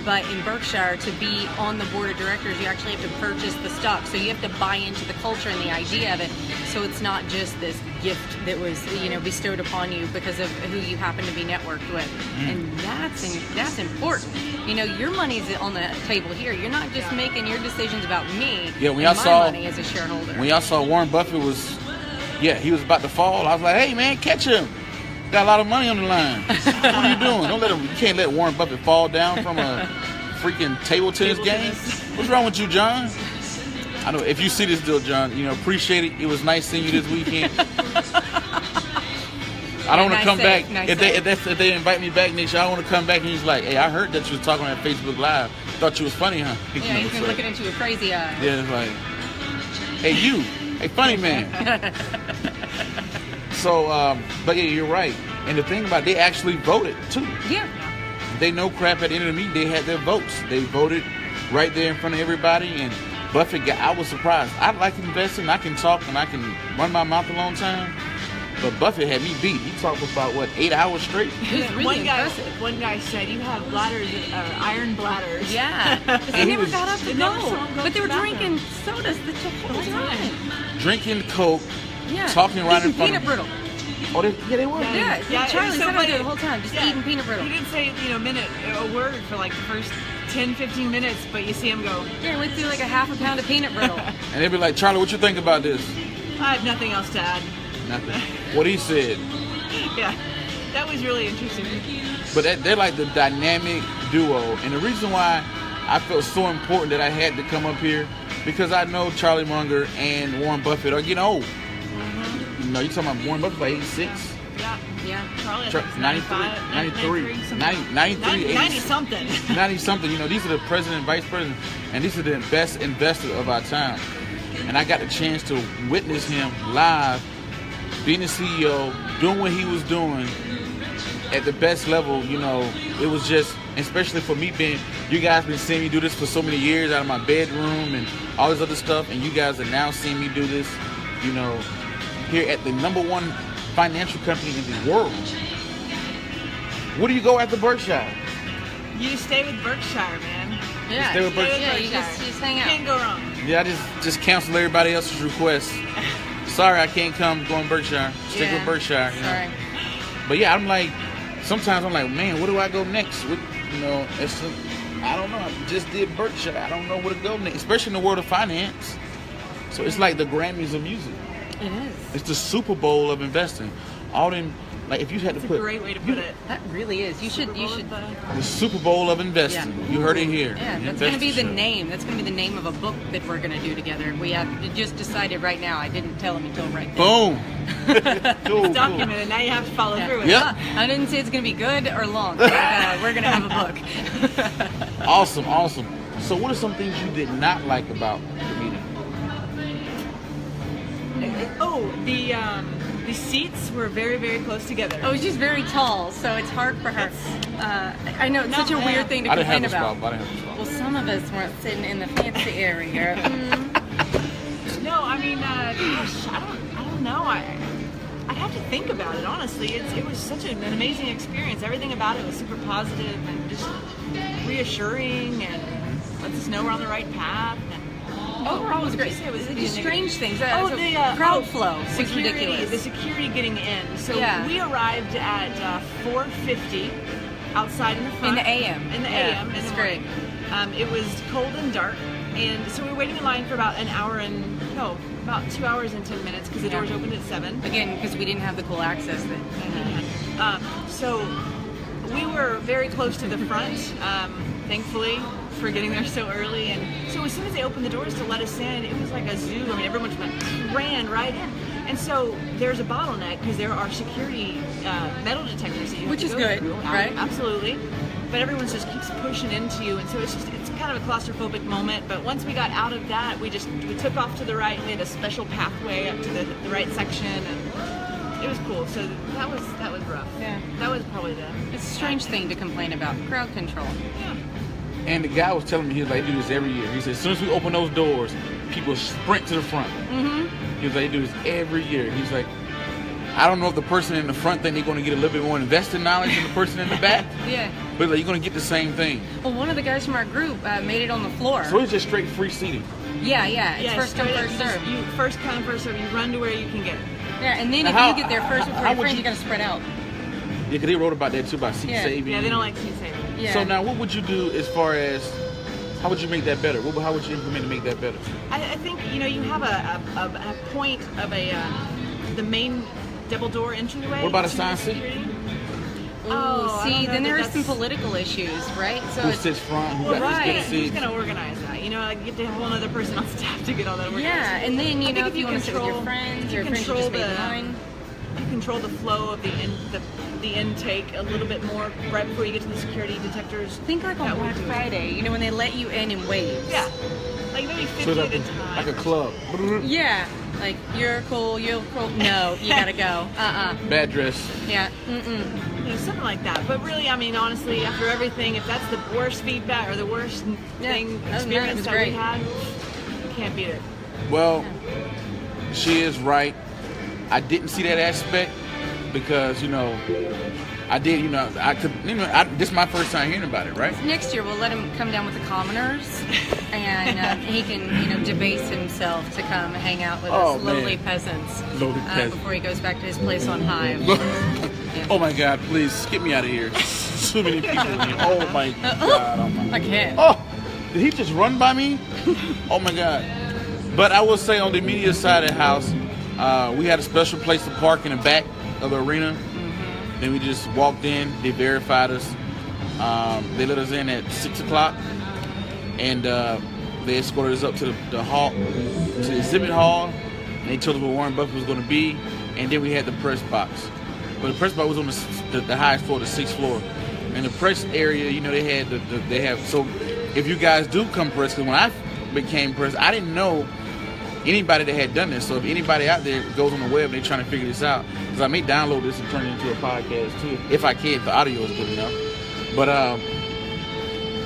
But in Berkshire, to be on the board of directors, you actually have to purchase the stock. So you have to buy into the culture and the idea of it. So it's not just this gift that was, you know, bestowed upon you because of who you happen to be networked with. And that's important. You know, your money's on the table here. You're not just making your decisions about me and my money as a shareholder. When y'all saw Warren Buffett he was about to fall, I was like, hey man, catch him. Got a lot of money on the line. What are you doing? You can't let Warren Buffett fall down from a freaking table tennis game. What's wrong with you, John? I know if you see this deal, John, you know, appreciate it. It was nice seeing you this weekend. I don't want to come back. If they invite me back next year, I want to come back and he's like, hey, I heard that you was talking on Facebook Live. Thought you was funny, huh? Yeah, he's been looking into a crazy eye. Yeah, it's like, hey, you. Hey, funny man. So, but yeah, you're right. And the thing about it, they actually voted too. Yeah. They know crap at the end of the meeting. They had their votes. They voted right there in front of everybody. And Buffett I was surprised. I like investing. I can talk and I can run my mouth a long time. But Buffett had me beat. He talked for about 8 hours straight. It was really impressive. One guy said, "You have bladders, iron bladders." Yeah. They never got up to go. But they were drinking sodas the whole time. Drinking Coke. Yeah. Talking right in front peanut of brittle. Oh, they were. Yeah. Charlie said I did the whole time, just eating peanut brittle. He didn't say, a word for like the first 10, 15 minutes, but you see him go. Yeah, he went through like a half a pound of peanut brittle. And they'd be like, Charlie, what you think about this? I have nothing else to add. Nothing. What he said. Yeah, that was really interesting. But they're like the dynamic duo. And the reason why I felt so important that I had to come up here, because I know Charlie Munger and Warren Buffett are getting old. You know, you're talking about Warren Buffett by 86. Yeah. Charlie, 90 something. 90 something. You know, these are the president and vice president, and these are the best investors of our time. And I got the chance to witness him live, being the CEO, doing what he was doing at the best level. You know, it was just, especially for me you guys been seeing me do this for so many years out of my bedroom and all this other stuff, and you guys are now seeing me do this, you know, here at the #1 financial company in the world. Where do you go after Berkshire? You stay with Berkshire, man. Yeah, stay with Berkshire. Yeah, you just hang out. You can't go wrong. Yeah, I just cancel everybody else's requests. Sorry, I can't come going Berkshire. Stick with Berkshire. You know? Sorry. But yeah, sometimes I'm like, man, where do I go next? I don't know. I just did Berkshire. I don't know where to go next, especially in the world of finance. So it's like the Grammys of music. It is. It's the Super Bowl of investing. All them, like if you had to put. That's a great way to put it. That really is. You should. The Super Bowl of investing. Yeah. You heard it here. Yeah, that's going to be the name. That's going to be the name of a book that we're going to do together. We have just decided right now. I didn't tell him until right then. Boom. Cool, it's documented. Now you have to follow through with it. Yep. I didn't say it's going to be good or long. We're going to have a book. Awesome. So what are some things you did not like about the meeting? Oh, the seats were very, very close together. Oh, she's very tall, so it's hard for her. I know, it's such a weird thing to complain about. I didn't have a Well, some of us weren't sitting in the fancy area. No, I mean, gosh, I don't know. I'd have to think about it, honestly. It was such an amazing experience. Everything about it was super positive and just reassuring and lets us know we're on the right path. And overall, it was great. These strange things. The crowd flow was ridiculous. The security getting in. So we arrived at 4:50 outside in the front. In the AM. In the AM. It's great. It was cold and dark, and so we were waiting in line for about about 2 hours and 10 minutes because the doors opened at 7. Again, because we didn't have the cool access that they had. So we were very close to the front, thankfully, for getting there so early. And so as soon as they opened the doors to let us in, it was like a zoo. I mean, everyone just ran right in. And so there's a bottleneck because there are security metal detectors that you Which have to is go good, through. right? Absolutely. But everyone just keeps pushing into you, and so it's kind of a claustrophobic moment. But once we got out of that, we took off to the right and made a special pathway up to the right section, and it was cool. So that was rough. Yeah. That was probably It's a strange thing to complain about. Crowd control. Yeah. And the guy was telling me, he was like, they do this every year. He said, as soon as we open those doors, people sprint to the front. Mm-hmm. He was like, they do this every year. He's like, I don't know if the person in the front think they're going to get a little bit more invested knowledge than the person in the back. Yeah. But like, you're going to get the same thing. Well, one of the guys from our group made it on the floor. So it's just straight free seating. Yeah. It's first come, first serve. You first come, first serve. You run to where you can get. Yeah, and then Now if you get there first before your friends, you got to spread out. Yeah, because they wrote about that too, about seat saving. Yeah, they don't like seat saving. Yeah. So now, what would you do as far as, how would you make that better? How would you implement to make that better? I think, you know, you have a point of the main double door entryway. What about assigned seat? Oh, see, then there are some political issues, right? So Who sits front? Who got right. these good Who's seats? going to organize that? You know, like you have to have a whole other person on staff to get all that organized. yeah, and then you I know think if you want to sit with your friends, or friends you just made in line. You control the flow of the intake a little bit more right before you get to the security detectors. Think like on Black Friday, you know, when they let you in waves. Yeah, like maybe 50 So at like, a time. like a club. Yeah, like you're cool. No, you gotta go. Bad dress. Yeah. You know, something like that. But really, I mean, honestly, after everything, if that's the worst feedback or the worst thing other than that, it experience was that great. we had, you can't beat it. Well, she is right. I didn't see that aspect because, you know, I did, you know, I could, you know, this is my first time hearing about it, right? Next year we'll let him come down with the commoners, and he can, you know, debase himself to come hang out with us lowly peasants. Lowly peasants. Before he goes back to his place on Hive. Yeah. Oh my God! Please get me out of here. Too many people in here. Oh my God! Oh my. I can't. Oh, did he just run by me? Oh my God! But I will say on the media side of the house, we had a special place to park in the back of the arena. Then we just walked in. They verified us. They let us in at 6 o'clock, and they escorted us up to the hall, to the exhibit hall. And they told us where Warren Buffett was going to be, and then we had the press box. But the press box was on the highest floor, the 6th floor. And the press area, you know, they have. So if you guys do come press, because when I became press, I didn't know anybody that had done this. So if anybody out there goes on the web and they're trying to figure this out, because I may download this and turn it into a podcast too, if I can, if the audio is good enough. But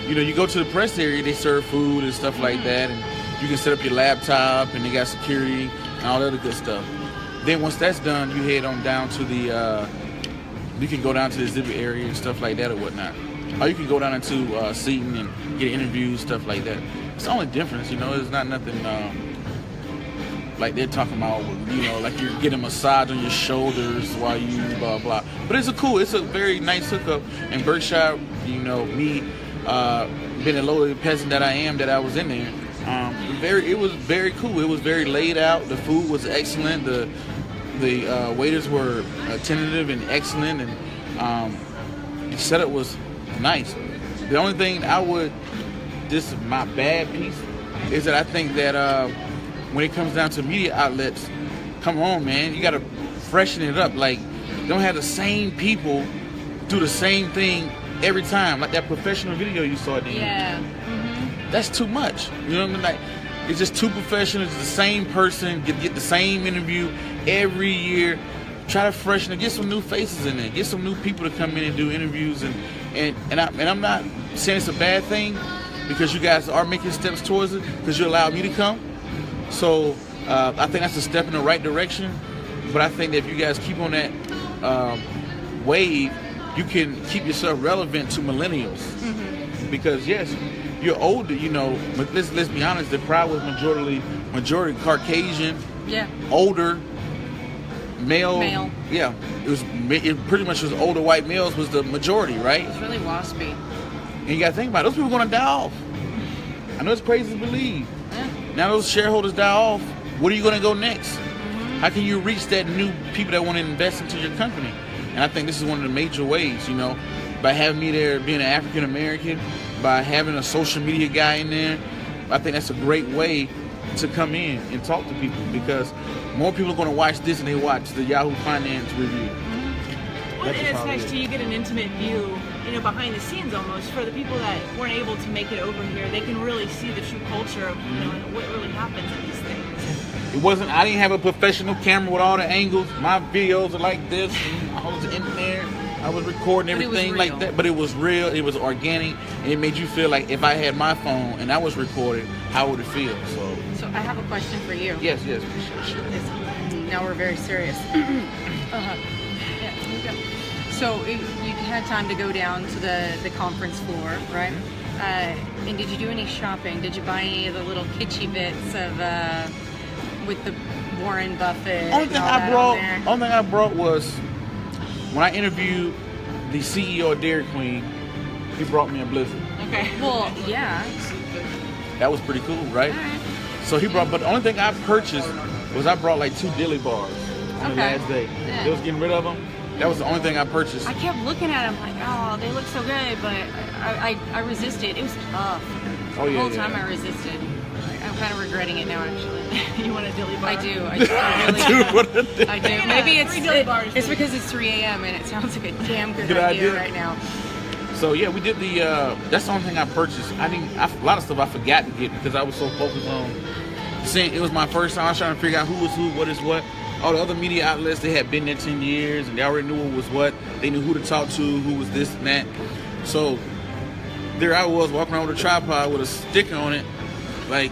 you know, you go to the press area, they serve food and stuff like that, and you can set up your laptop, and they got security and all that other good stuff. Then once that's done, you head on down to the, you can go down to the exhibit area and stuff like that or whatnot. Or you can go down into seating and get interviews, stuff like that. It's the only difference, you know, it's not nothing like they're talking about, you know, like you're getting a massage on your shoulders while you blah, blah. But it's a very nice hookup. And Berkshire, you know, me, being a lowly peasant that I am, that I was in there, it was very cool. It was very laid out. The food was excellent. The waiters were attentive and excellent, and the setup was nice. The only thing this is my bad piece, is that I think that when it comes down to media outlets, come on, man, you gotta freshen it up. Like, don't have the same people do the same thing every time, like that professional video you saw at the end. Yeah. That's too much. You know what I mean? Like, it's just too professional. It's the same person, get the same interview every year. Try to freshen it. Get some new faces in there. Get some new people to come in and do interviews. And I'm not saying it's a bad thing, because you guys are making steps towards it, because you allowed me to come. So I think that's a step in the right direction. But I think that if you guys keep on that wave, you can keep yourself relevant to millennials. Mm-hmm. Because yes, you're older, you know, but let's be honest, the crowd was majority Caucasian, older, male. Yeah, it pretty much was older white males was the majority, right? It's really waspy. And you gotta think about it, those people are gonna die off. I know it's crazy to believe. Yeah. Now those shareholders die off, what are you gonna go next? Mm-hmm. How can you reach that new people that want to invest into your company? And I think this is one of the major ways, you know, by having me there, being an African American, by having a social media guy in there. I think that's a great way to come in and talk to people, because more people are going to watch this than they watch the Yahoo Finance review. Well, and it's nice too, you get an intimate view, you know, behind the scenes almost. For the people that weren't able to make it over here, they can really see the true culture of, you know, what really happens at these things. I didn't have a professional camera with all the angles. My videos are like this, and I was in there. I was recording But it was everything real. like that, but it was real. It was organic, and it made you feel like if I had my phone and I was recording, how would it feel? So I have a question for you. Yes, sure. Now we're very serious. Yeah, here we go. So you had time to go down to the conference floor, right? And did you do any shopping? Did you buy any of the little kitschy bits of with the Warren Buffett? Only thing and all that on there? I brought was when I interviewed the CEO of Dairy Queen. He brought me a Blizzard. Okay. Well, yeah. That was pretty cool, right? All right. So he brought, but the only thing I purchased was I brought like 2 dilly bars on the Okay. last day. Yeah. They was getting rid of them. That was the only thing I purchased. I kept looking at them like, oh, they look so good, but I resisted. It was tough. Oh, yeah, The whole yeah. time I resisted. I'm kind of regretting it now, actually. You want a dilly bar? I do. I really Dude, what a thing. I do. Yeah, Maybe it's 3 dilly bars, it's please. because it's 3 a.m. and it sounds like a damn good Good idea idea. right now. So yeah, we did the. That's the only thing I purchased. A lot of stuff I forgot to get because I was so focused on saying it was my first time. I was trying to figure out who was who, what is what. All the other media outlets, they had been there 10 years and they already knew what was what. They knew who to talk to, who was this and that. So there I was walking around with a tripod with a sticker on it, like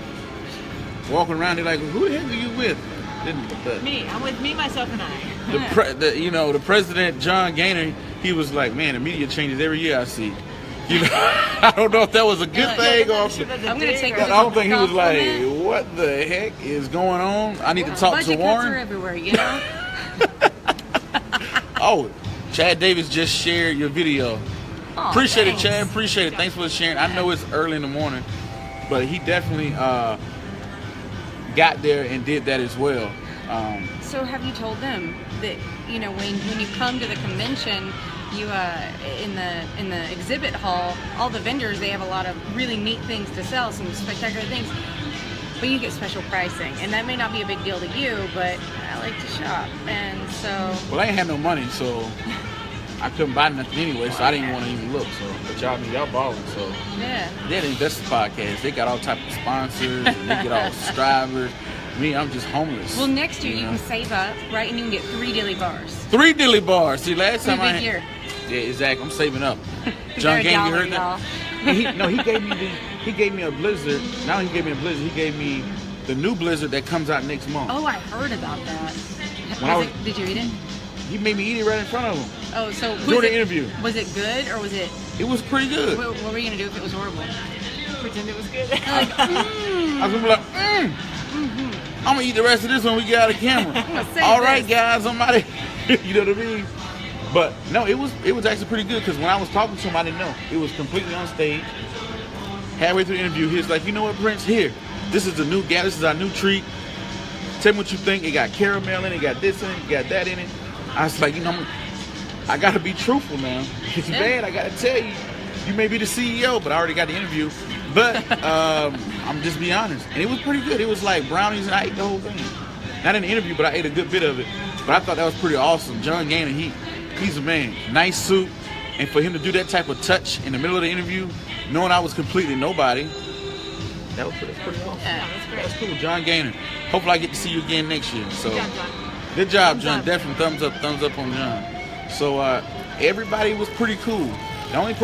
walking around. They're like, "Who the heck are you with?" Then Me. I'm with me, myself, and I. the president John Gaynor, he was like, "Man, the media changes every year. I see." You know, I don't know if that was a good thing or. I'm gonna take I that don't as a think he was like, compliment. "What the heck is going on? I need to talk Budget to cuts are Warren." everywhere, you know. Oh, Chad Davis just shared your video. Aw, Appreciate thanks. it, Chad. Appreciate it. Thanks for sharing. I know it's early in the morning, but he definitely got there and did that as well. So have you told them that when you come to the convention, you in the exhibit hall, all the vendors, they have a lot of really neat things to sell, some spectacular things, but you get special pricing, and that may not be a big deal to you, but I like to shop, and so Well, I ain't had no money, so I couldn't buy nothing anyway, so I didn't want to even look. So, but y'all balling, so yeah. they're the Investor Podcast. They got all type of sponsors, and they get all subscribers. Me, I'm just homeless. Well, next year you know? can save up, right, and you can get 3 dilly bars. 3 dilly bars. See, last time I Big year. yeah, exactly. I'm saving up. They're John $1, Gaynor, you heard y'all. that? He gave me a Blizzard. Now he gave me a Blizzard. He gave me the new Blizzard that comes out next month. Oh, I heard about that. Did you eat it? He made me eat it right in front of him Oh, so during the interview. Was it good or was it? It was pretty good. What were you gonna do if it was horrible? Pretend it was good. I was gonna be like, I'm gonna eat the rest of this when we get out of camera. gonna save All right, this. guys, I'm out of you know what I mean? But no, it was actually pretty good because when I was talking to him, I didn't know. It was completely on stage. Halfway through the interview, he was like, "You know what, Prince? Here, this is the new gal. This is our new treat. Tell me what you think. It got caramel in it, got this in it, got that in it." I was like, I gotta be truthful now. It's bad. I gotta tell you, you may be the CEO, but I already got the interview. But I'm just be honest, and it was pretty good. It was like brownies, and I ate the whole thing. Not in the interview, but I ate a good bit of it. But I thought that was pretty awesome. John Gaynor, he's a man. Nice suit, and for him to do that type of touch in the middle of the interview, knowing I was completely nobody, that's pretty awesome. Yeah, that's great. That's cool, John Gaynor. Hopefully, I get to see you again next year. So, Good job, John. good job, Thumbs John. up. Definitely thumbs up on John. So, everybody was pretty cool. The only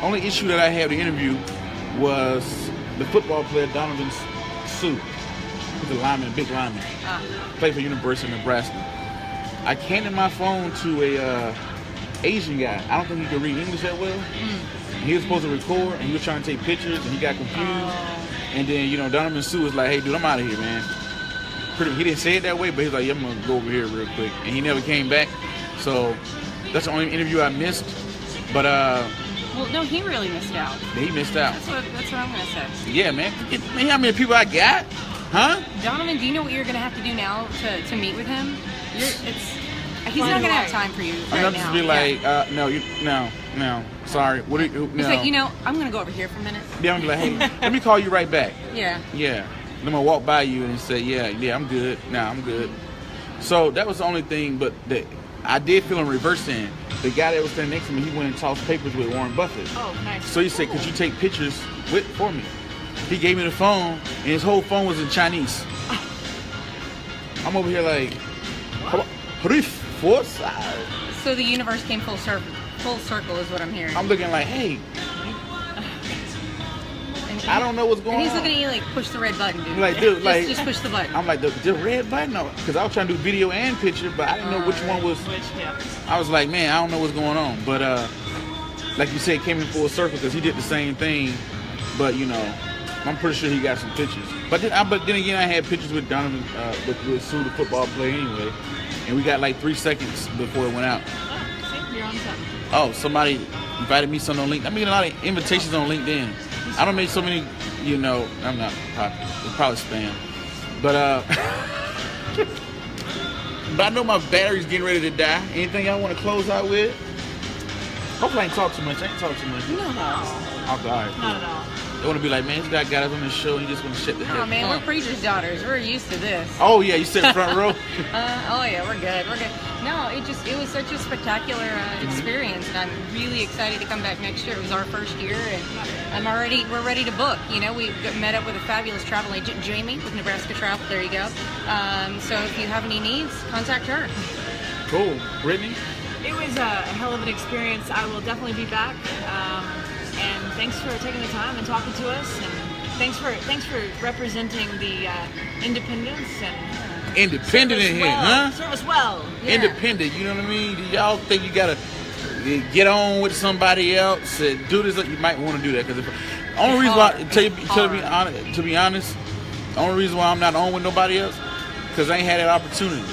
only issue that I had with the interview was the football player Donovan Sue. He's a lineman, a big lineman. Played for University of Nebraska. I handed my phone to a Asian guy. I don't think he could read English that well. He was supposed to record, and he was trying to take pictures, and he got confused. And then, Donovan Sue was like, "Hey, dude, I'm out of here, man." He didn't say it that way, but he's like, "Yeah, I'm gonna go over here real quick," and he never came back. So that's the only interview I missed. But Well, no, he really missed out. he missed out. That's what I'm gonna say. Yeah, man. Man, how many people I got? Huh? Donovan, do you know what you're gonna have to do now to meet with him? He's Find not a gonna have way. time for you I'm right not now. just be Yeah. like, no, sorry. What do you? He's No. like, I'm gonna go over here for a minute. Yeah, I'm gonna be like, hey, let me call you right back. Yeah. Yeah. And I'm gonna walk by you and say, yeah, I'm good. Nah, I'm good. So that was the only thing, but I did feel in reverse then. The guy that was standing next to me, he went and tossed papers with Warren Buffett. Oh, nice. So he said, could you take pictures for me? He gave me the phone, and his whole phone was in Chinese. I'm over here like, Harif. Forsyth. So the universe came full circle is what I'm hearing. I'm looking like, hey, And I don't know what's going And he's on. looking at you like, push the red button, dude. Like, dude, like, just push the button. I'm like, the red button? No, because I was trying to do video and picture, but I didn't know which one was. I was like, man, I don't know what's going on. But like you said, it came in full circle because he did the same thing. But, you know, I'm pretty sure he got some pictures. But then again, I had pictures with Donovan, with Sue, the football player anyway. And we got like 3 seconds before it went out. Oh, see, you're on something. Oh, somebody invited me something on LinkedIn. I'm getting a lot of invitations on LinkedIn. I don't make so many, you know, I'm not popular. It's probably spam. But but I know my battery's getting ready to die. Anything y'all want to close out with? Hopefully I ain't talk too much. I ain't talk too much. No. All right. Not at all. They want to be like, man, this guy got us on the show and he just want to shut the Oh, man, we're preacher's daughters. We're used to this. Oh, yeah, you said front row? Oh, yeah, we're good. We're good. No, it was such a spectacular experience, and I'm really excited to come back next year. It was our first year, and we're ready to book. You know, we met up with a fabulous travel agent, Jamie, with Nebraska Travel. There you go. So if you have any needs, contact her. Cool. Brittany? It was a hell of an experience. I will definitely be back. And thanks for taking the time and talking to us. And thanks for representing the independence and Independent in here, huh? Serve us well. Yeah. Independent, you know what I mean? Do y'all think you gotta get on with somebody else and do this? You might want to do that because the only reason why, to be honest, the only reason why I'm not on with nobody else because I ain't had that opportunity.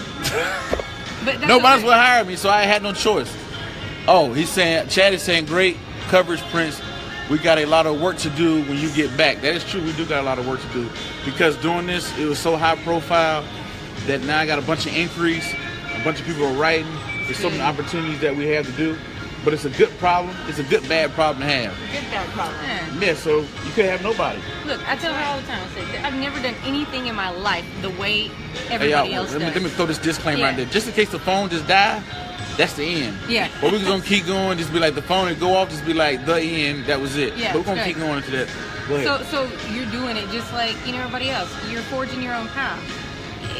But Nobody's gonna hire me, so I had no choice. Oh, Chad is saying great coverage, Prince. We got a lot of work to do when you get back. That is true. We do got a lot of work to do because doing this, it was so high profile that now I got a bunch of inquiries, a bunch of people are writing. There's so many opportunities that we have to do, but it's a good problem. It's a good bad problem to have. Good bad problem. Yeah, so you could have nobody. Look, I tell her all the time. I say, I've never done anything in my life the way Hey, everybody y'all, else let does. me throw this disclaimer Yeah. out there. Just in case the phone just die, that's the end. Yeah. But we're gonna keep going. Just be like the phone would go off. Just be like the end. That was it. Yeah, But we're gonna good. keep going into that. Go ahead. So you're doing it just like everybody else. You're forging your own path.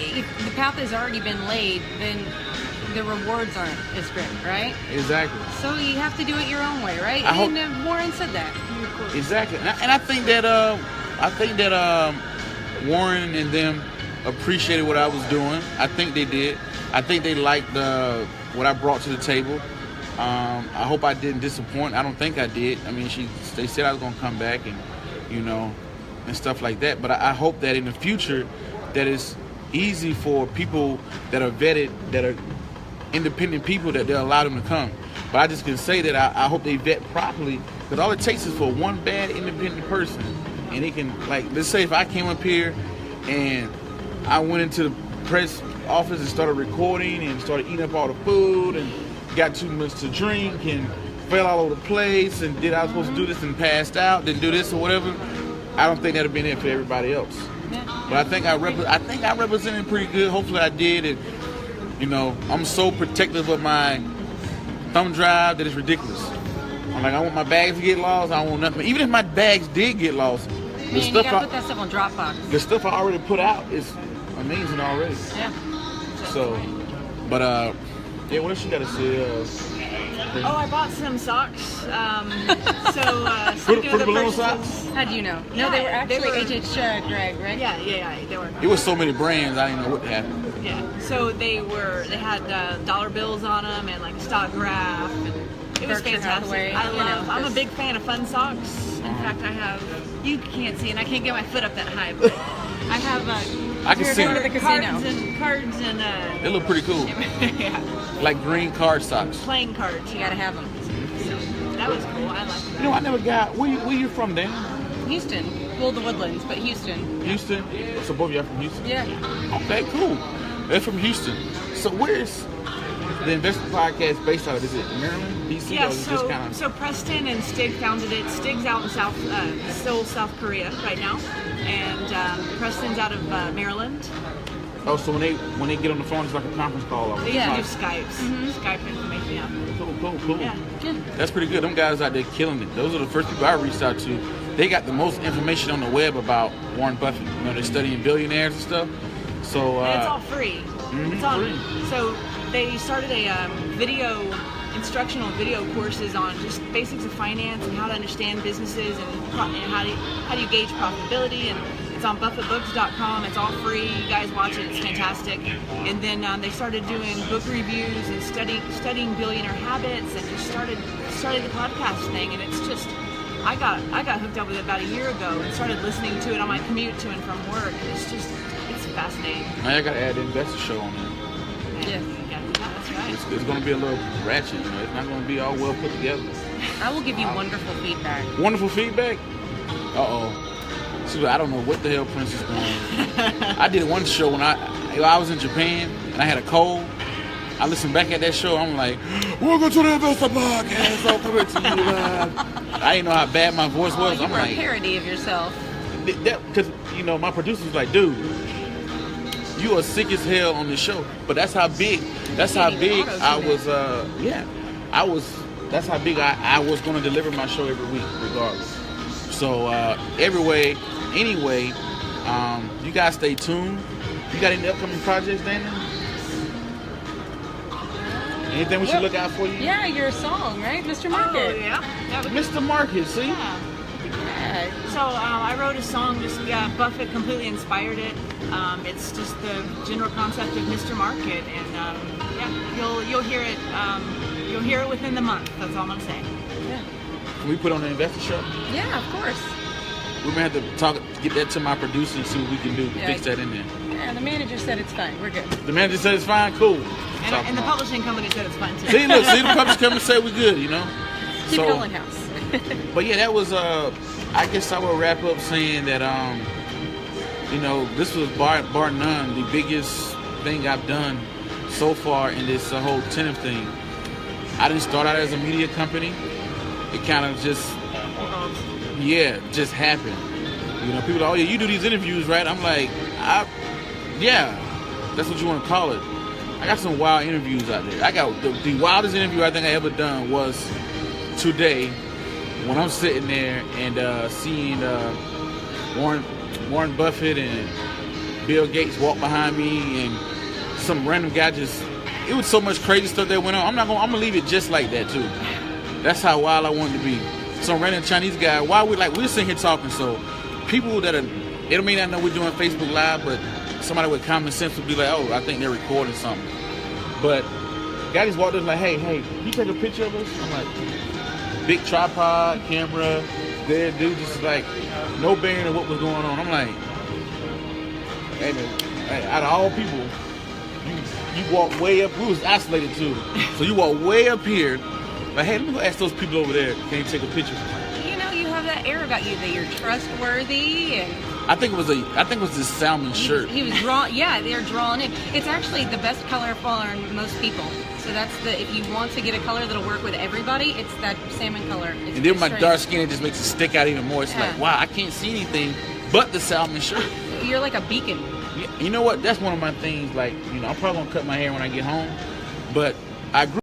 If the path has already been laid, then the rewards aren't as great, right? Exactly. So you have to do it your own way, right? I hope- And Warren said that. Exactly. And I think that Warren and them appreciated what I was doing. I think they did. I think they liked what I brought to the table. I hope I didn't disappoint. I don't think I did. I mean, they said I was gonna come back and and stuff like that. But I hope that in the future that it's easy for people that are vetted, that are independent people, that they'll allow them to come. But I just can say that I hope they vet properly, because all it takes is for one bad independent person, and it can, like, let's say if I came up here and I went into the press office and started recording and started eating up all the food and got too much to drink and fell all over the place and I was supposed to do this and passed out, didn't do this or whatever, I don't think that'd been it for everybody else. But I think I represented pretty good. Hopefully I did. And I'm so protective of my thumb drive that it's ridiculous. I'm like, I want my bags to get lost. I don't want nothing. Even if my bags did get lost, Man, you gotta put that stuff on Dropbox. the stuff I already put out is amazing already. Yeah. So, but yeah, what else you gotta say? Oh, I bought some socks. Fruit balloon socks? How'd you know? Yeah, No, they were actually they were- H.H. Greg, right? Yeah, they were. It was so many brands, I didn't know what happened. Yeah, so they had dollar bills on them and like a stock graph. And it was Berkshire fantastic. Hathaway, I'm a just- big fan of fun socks. In fact, you can't see, and I can't get my foot up that high, but I have I can see going to them. the cards and They look pretty cool. yeah, Like green card socks. playing cards. You gotta have them. So that was cool. I liked that. I never got. Where you from, Dan? Houston. Well, the Woodlands, but Houston. Houston. So both of y'all from Houston. Yeah. Okay, cool. They're from Houston. So where's the Investment Podcast based out of? Is it Maryland, DC, Yeah, or is it just kind of? so Preston and Stig founded it. Stig's out in Seoul, South Korea right now, and Preston's out of Maryland. Oh, so when they get on the phone, it's like a conference call. They Yeah. do Skypes, Skype information. Yeah. Cool. Yeah. That's pretty good. Them guys out there killing it. Those are the first people I reached out to. They got the most information on the web about Warren Buffett. They're studying billionaires and stuff. So And it's all free. It's on. So they started a instructional video courses on just basics of finance and how to understand businesses and how do you gauge profitability. And it's on BuffettBooks.com. It's all free. You guys watch it. It's fantastic. And then they started doing book reviews and studying billionaire habits, and just started the podcast thing. And it's just, I got hooked up with it about a year ago and started listening to it on my commute to and from work. And it's fascinating. I gotta add the investor show on there. Yes. Yeah, that's right. It's gonna be a little ratchet, you know. It's not gonna be all well put together. I will give you wonderful feedback. Wonderful feedback? Uh-oh. See, I don't know what the hell Prince is doing. I did one show when I was in Japan and I had a cold. I listened back at that show. I'm like, welcome to the Investor Podcast. I'm coming to you live. I didn't know how bad my voice was. You I'm were like, a parody of yourself. Because, you know, my producer was like, dude, you are sick as hell on this show. But that's how big I was, that's how big I was going to deliver my show every week, regardless. So, anyway, you guys stay tuned. You got any upcoming projects, Dana? Anything we should look out for you? Yeah, your song, right? Mr. Market. Oh, yeah. Mr. Market, see? Yeah. Yeah. So I wrote a song, Buffett completely inspired it. It's just the general concept of Mr. Market, and you'll hear it. You'll hear it within the month. That's all I'm gonna say. Yeah. Can we put on the investor show? Yeah, of course. We're gonna have to get that to my producer and see what we can do to fix that in there. Yeah, the manager said it's fine. We're good. The manager said it's fine, cool. And the publishing company said it's fine too. See, the publishing company said we're good, you know. Keep it all in house. But yeah, that was I guess I will wrap up saying that you know, this was bar none the biggest thing I've done so far in this whole TENF thing. I didn't start out as a media company. It kind of just happened. You know, people are, oh yeah, you do these interviews, right? I'm like, yeah, that's what you want to call it. I got some wild interviews out there. I got the wildest interview I think I ever done was today when I'm sitting there and seeing Warren Buffett and Bill Gates walk behind me, and some random guy it was so much crazy stuff that went on. I'm gonna leave it just like that too. That's how wild I wanted to be. Some random Chinese guy. We're sitting here talking, so people they may not know we're doing Facebook Live, but somebody with common sense would be like, oh, I think they're recording something. But guy just walked up like, hey, can you take a picture of us? I'm like, big tripod, camera, there, dude, just like, no bearing of what was going on. I'm like, hey, out of all people, you walk way up, we was isolated too. So you walk way up here, like, hey, let me go ask those people over there, can you take a picture? You know, you have that air about you that you're trustworthy and... I think it was this salmon shirt. He was drawn. Yeah, they're drawn in. It's actually the best color on most people. So that's if you want to get a color that'll work with everybody, it's that salmon color. It's and then my dark skin, it just makes it stick out even more. It's like, wow, I can't see anything but the salmon shirt. You're like a beacon. You know what? That's one of my things. Like, you know, I'm probably gonna cut my hair when I get home, but I grew